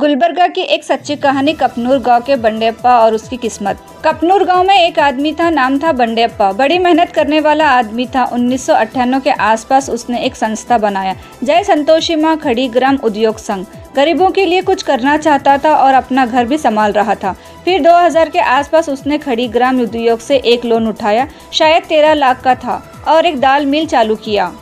गुलबर्गा की एक सच्ची कहानी कपनूर गांव के बंडेप्पा और उसकी किस्मत। कपनूर गांव में एक आदमी था, नाम था बंडेप्पा। बड़ी मेहनत करने वाला आदमी था। 1998 के आसपास उसने एक संस्था बनाया, जय संतोषी मां खड़ी ग्राम उद्योग संघ। गरीबों के लिए कुछ करना चाहता था और अपना घर भी संभाल रहा था। फिर 2000 के आसपास उसने खड़ी ग्राम उद्योग से एक लोन उठाया, शायद 13 लाख का था, और एक दाल मिल चालू किया।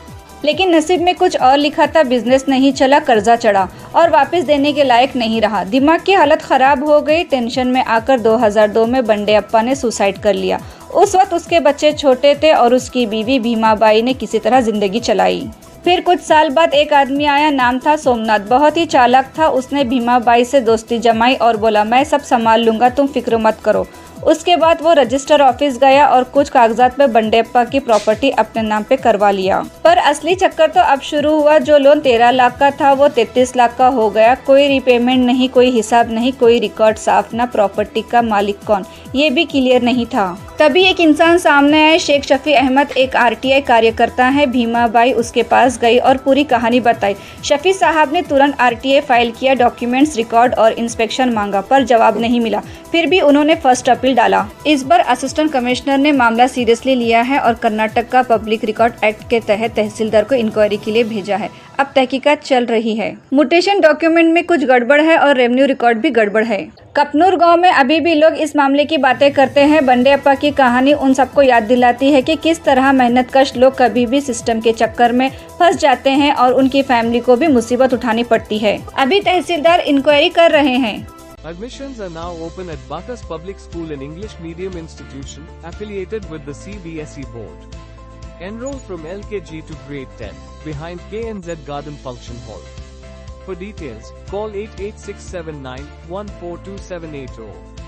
लेकिन नसीब में कुछ और लिखा था। बिजनेस नहीं चला, कर्जा चढ़ा और वापस देने के लायक नहीं रहा। दिमाग की हालत खराब हो गई। टेंशन में आकर 2002 में बंडेप्पा ने सुसाइड कर लिया। उस वक्त उसके बच्चे छोटे थे और उसकी बीवी भीमाबाई ने किसी तरह जिंदगी चलाई। फिर कुछ साल बाद एक आदमी आया, नाम था सोमनाथ। बहुत ही चालाक था। उसने भीमाबाई से दोस्ती जमाई और बोला, मैं सब संभाल लूंगा, तुम फिक्र मत करो। उसके बाद वो रजिस्टर ऑफिस गया और कुछ कागजात पे बंडेप्पा की प्रॉपर्टी अपने नाम पे करवा लिया। पर असली चक्कर तो अब शुरू हुआ। जो लोन 13 लाख का था वो 33 लाख का हो गया। कोई रिपेमेंट नहीं, कोई हिसाब नहीं, कोई रिकॉर्ड साफ ना। प्रॉपर्टी का मालिक कौन, ये भी क्लियर नहीं था। तभी एक इंसान सामने आए, शेख शफी अहमद, एक RTI कार्यकर्ता है। भीमाबाई उसके पास गई और पूरी कहानी बताई। शफी साहब ने तुरंत RTI फाइल किया, डॉक्यूमेंट्स, रिकॉर्ड और इंस्पेक्शन मांगा, पर जवाब नहीं मिला। फिर भी उन्होंने फर्स्ट अपील डाला। इस बार असिस्टेंट कमिश्नर ने मामला सीरियसली लिया है और कर्नाटक का पब्लिक रिकॉर्ड एक्ट के तहत तहसीलदार को इंक्वायरी के लिए भेजा है। अब तहकीकात चल रही है। म्यूटेशन डॉक्यूमेंट में कुछ गड़बड़ है और रेवेन्यू रिकॉर्ड भी गड़बड़ है। कपनूर गांव में अभी भी लोग इस मामले की बातें करते हैं। बंडेप्पा की कहानी उन सबको याद दिलाती है कि किस तरह मेहनतकश लोग कभी भी सिस्टम के चक्कर में फंस जाते हैं और उनकी फैमिली को भी मुसीबत उठानी पड़ती है। अभी तहसीलदार इंक्वायरी कर रहे हैं। Admissions are now open at Bacchus Public School, an English medium institution affiliated with the CBSE board. Enroll from LKG to grade 10 behind KNZ Garden Function Hall. For details, call 88679 142780.